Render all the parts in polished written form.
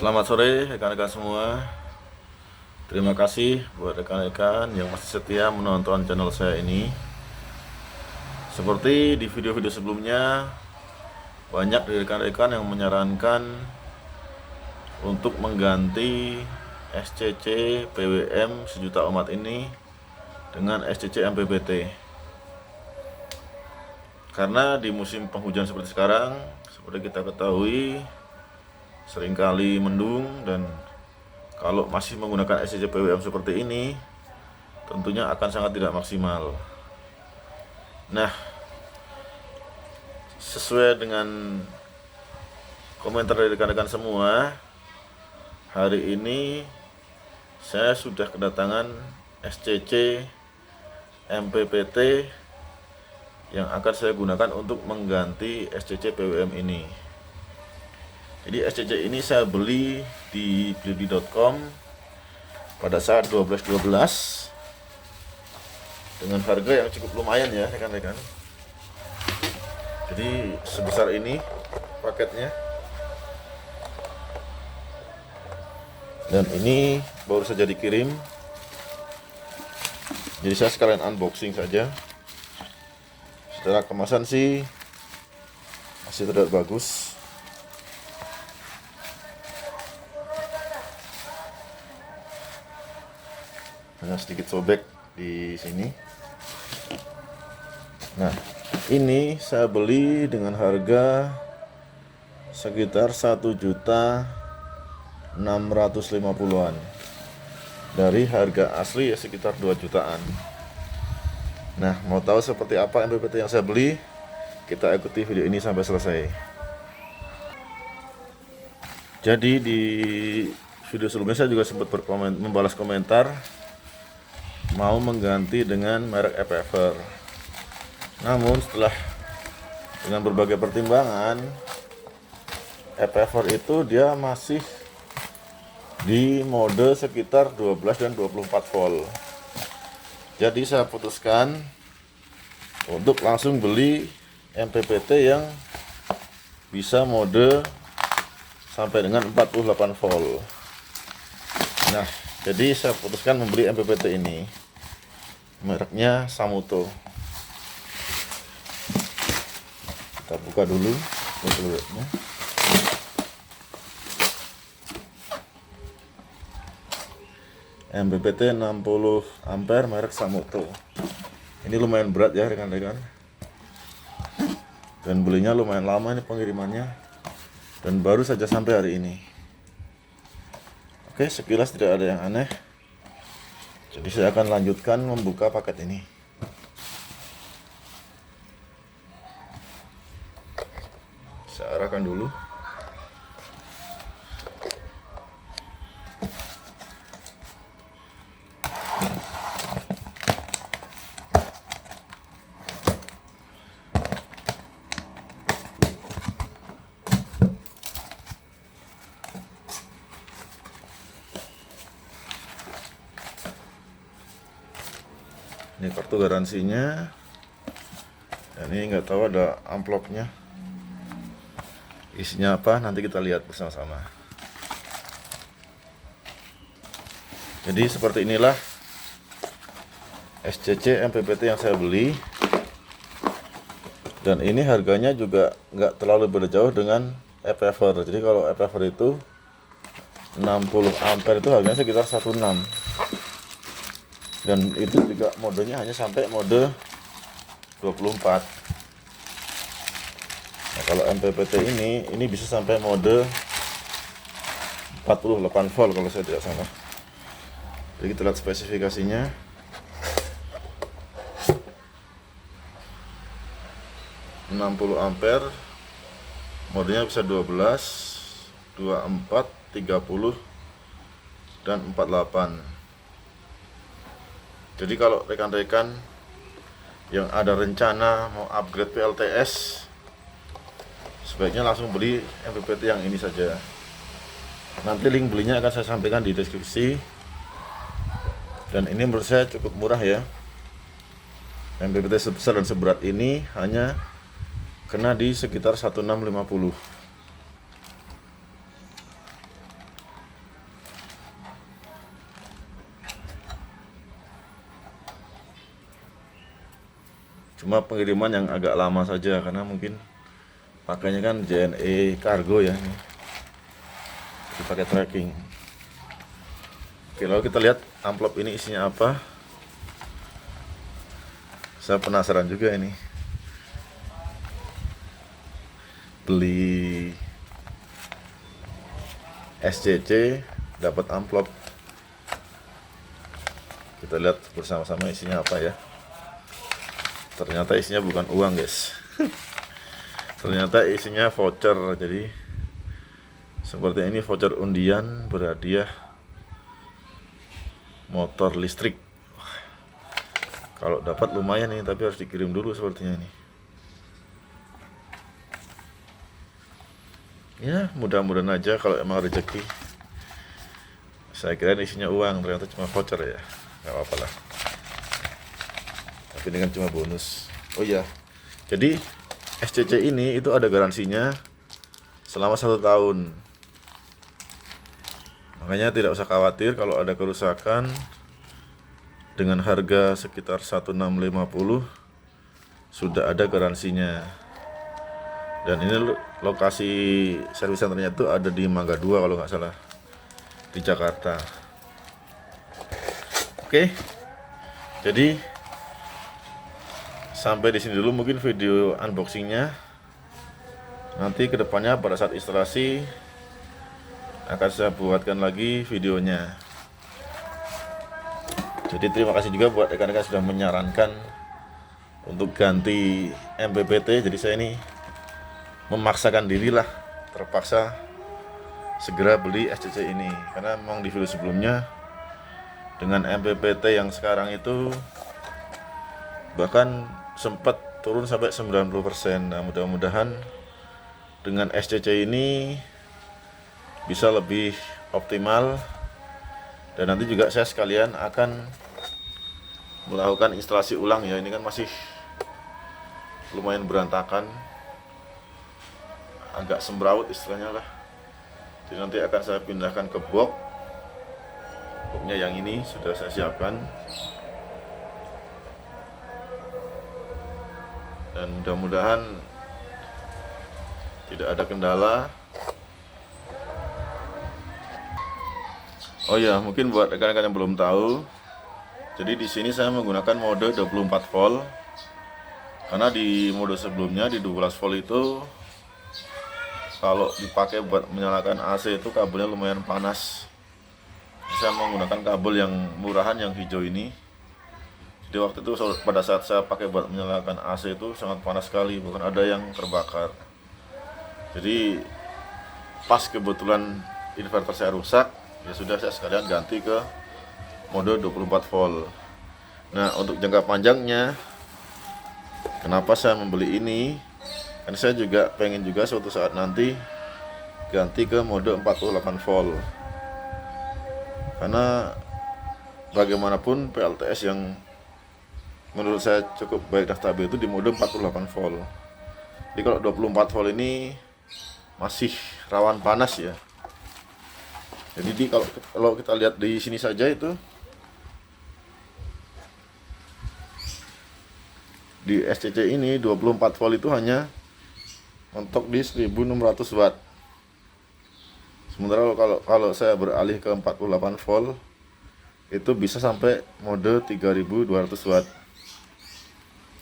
Selamat sore rekan-rekan semua. Terima kasih buat rekan-rekan yang masih setia menonton channel saya ini. Seperti di video-video sebelumnya, banyak dari rekan-rekan yang menyarankan untuk mengganti SCC PWM sejuta umat ini dengan SCC MPPT. Karena di musim penghujan seperti sekarang, seperti kita ketahui, seringkali mendung, dan kalau masih menggunakan SCC PWM seperti ini tentunya akan sangat tidak maksimal. Nah, sesuai dengan komentar dari rekan-rekan semua, hari ini saya sudah kedatangan SCC MPPT yang akan saya gunakan untuk mengganti SCC PWM ini. Jadi SCC ini saya beli di blibli.com pada saat 12.12 dengan harga yang cukup lumayan ya rekan-rekan. Jadi sebesar ini paketnya. Dan ini baru saja dikirim. Jadi saya sekalian unboxing saja. Secara kemasan sih masih terlihat bagus. Hanya sedikit sobek di sini. Nah, ini saya beli dengan harga sekitar 1.650.000-an. Dari harga asli ya sekitar 2 jutaan. Nah, mau tahu seperti apa MPPT yang saya beli? Kita ikuti video ini sampai selesai. Jadi di video sebelumnya saya juga sempat membalas komentar mau mengganti dengan merek EPFR. Namun setelah dengan berbagai pertimbangan, EPFR itu dia masih di mode sekitar 12 dan 24 volt. Jadi saya putuskan untuk langsung beli MPPT yang bisa mode sampai dengan 48 volt. Nah, jadi saya putuskan membeli MPPT ini. Mereknya Samuto. Kita buka dulu bootlegnya. MPPT 60 ampere merek Samuto. Ini lumayan berat ya rekan-rekan. Dan belinya lumayan lama ini pengirimannya. Dan baru saja sampai hari ini. Oke, sekilas tidak ada yang aneh. Jadi saya akan lanjutkan membuka paket ini. Saya arahkan dulu. Ini kartu garansinya. Dan ini nggak tahu ada amplopnya. Isinya apa? Nanti kita lihat bersama-sama. Jadi seperti inilah SCC MPPT yang saya beli. Dan ini harganya juga nggak terlalu beda jauh dengan EPFR. Jadi kalau EPFR itu 60 ampere itu harganya sekitar 1.6. Dan itu juga modenya hanya sampai mode 24. Nah, kalau MPPT ini bisa sampai mode 48 volt kalau saya tidak salah. Jadi kita lihat spesifikasinya. ...60 ampere, modenya bisa 12, 24, 30, dan 48. Jadi kalau rekan-rekan yang ada rencana mau upgrade PLTS, sebaiknya langsung beli MPPT yang ini saja. Nanti link belinya akan saya sampaikan di deskripsi. Dan ini menurut saya cukup murah ya. MPPT sebesar dan seberat ini hanya kena di sekitar 1.650. Cuma pengiriman yang agak lama saja karena mungkin pakainya kan JNE Cargo ya ini. Jadi pakai tracking. Oke, lalu kita lihat amplop ini isinya apa. Saya penasaran juga ini. Beli SCC dapat amplop. Kita lihat bersama-sama isinya apa ya. Ternyata isinya bukan uang, guys. Ternyata isinya voucher. Jadi seperti ini, voucher undian berhadiah motor listrik. Wah, kalau dapat lumayan nih, tapi harus dikirim dulu sepertinya nih. Ya, mudah-mudahan aja kalau emang rezeki. Saya kira isinya uang, ternyata cuma voucher ya. Gak apa-apa lah. Tapi ini kan cuma bonus. Oh iya, jadi SCC ini itu ada garansinya selama 1 tahun. Makanya tidak usah khawatir kalau ada kerusakan. Dengan harga sekitar 1.650 sudah ada garansinya. Dan ini lokasi servis centernya itu ada di Mangga 2 kalau nggak salah, di Jakarta. Oke, jadi sampai di sini dulu mungkin video unboxingnya. Nanti kedepannya pada saat instalasi akan saya buatkan lagi videonya. Jadi terima kasih juga buat rekan-rekan sudah menyarankan untuk ganti MPPT. Jadi saya ini memaksakan diri lah, terpaksa segera beli SCC ini karena memang di video sebelumnya dengan MPPT yang sekarang itu bahkan sempat turun sampai 90%. Nah, mudah-mudahan dengan SCC ini bisa lebih optimal. Dan nanti juga saya sekalian akan melakukan instalasi ulang ya. Ini kan masih lumayan berantakan, agak semrawut istilahnya lah. Jadi nanti akan saya pindahkan ke boxnya yang ini sudah saya siapkan. Dan mudah-mudahan tidak ada kendala. Oh ya, mungkin buat rekan-rekan yang belum tahu, jadi di sini saya menggunakan mode 24 volt. Karena di mode sebelumnya di 12 volt itu kalau dipakai buat menyalakan AC itu kabelnya lumayan panas. Saya menggunakan kabel yang murahan yang hijau ini. Jadi waktu itu pada saat saya pakai buat menyalakan AC itu sangat panas sekali, bahkan ada yang terbakar. Jadi pas kebetulan inverter saya rusak, ya sudah saya sekalian ganti ke mode 24 volt. Nah, untuk jangka panjangnya kenapa saya membeli ini? Kan saya juga pengen juga suatu saat nanti ganti ke mode 48 volt. Karena bagaimanapun PLTS yang menurut saya cukup baik dan stabil itu di mode 48 volt. Jadi kalau 24 volt ini masih rawan panas ya. Jadi kalau kita lihat di sini saja itu di SCC ini 24 volt itu hanya mentok di 1600 watt. Sementara kalau saya beralih ke 48 volt itu bisa sampai mode 3200 watt.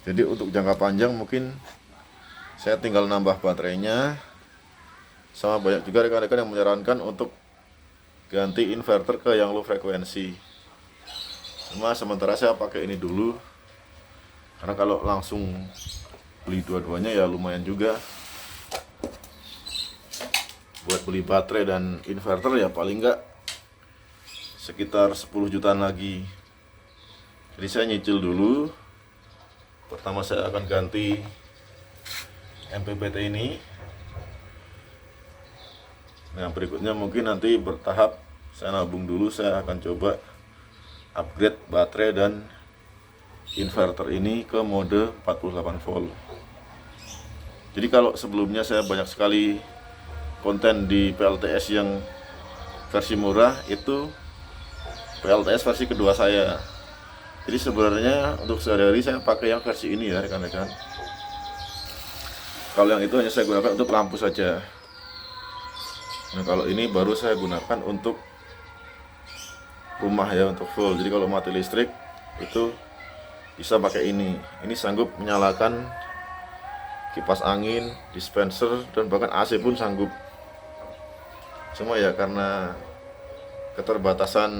Jadi untuk jangka panjang mungkin saya tinggal nambah baterainya. Sama banyak juga rekan-rekan yang menyarankan untuk ganti inverter ke yang low frekuensi. Cuma sementara saya pakai ini dulu, karena kalau langsung beli dua-duanya ya lumayan juga. Buat beli baterai dan inverter ya paling enggak sekitar 10 jutaan lagi. Jadi saya nyicil dulu. Pertama saya akan ganti MPPT ini. Nah, berikutnya mungkin nanti bertahap saya nabung dulu, saya akan coba upgrade baterai dan inverter ini ke mode 48 volt. Jadi kalau sebelumnya saya banyak sekali konten di PLTS yang versi murah, itu PLTS versi kedua saya. Jadi sebenarnya untuk sehari-hari saya pakai yang versi ini ya rekan-rekan. Kalau yang itu hanya saya gunakan untuk lampu saja. Nah kalau ini baru saya gunakan untuk rumah ya, untuk full. Jadi kalau mati listrik itu bisa pakai ini. Ini sanggup menyalakan kipas angin, dispenser, dan bahkan AC pun sanggup. Cuma ya karena keterbatasan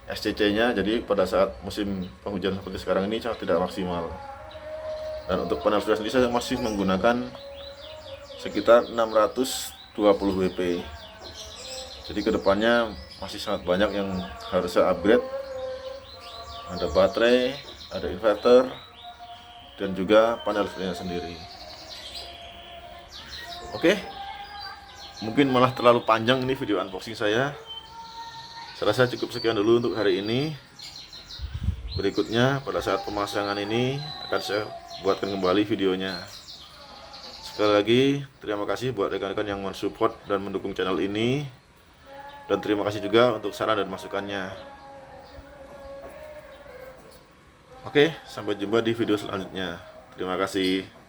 SCC-nya, jadi pada saat musim penghujan seperti sekarang ini sangat tidak maksimal. Dan untuk panel surya sendiri saya masih menggunakan sekitar 620 WP. Jadi kedepannya masih sangat banyak yang harus saya upgrade. Ada baterai, ada inverter, dan juga panel suryanya sendiri. Oke, mungkin malah terlalu panjang ini video unboxing saya. Saya rasa cukup sekian dulu untuk hari ini. Berikutnya pada saat pemasangan ini akan saya buatkan kembali videonya. Sekali lagi terima kasih buat rekan-rekan yang mensupport dan mendukung channel ini. Dan terima kasih juga untuk saran dan masukannya. Oke, sampai jumpa di video selanjutnya. Terima kasih.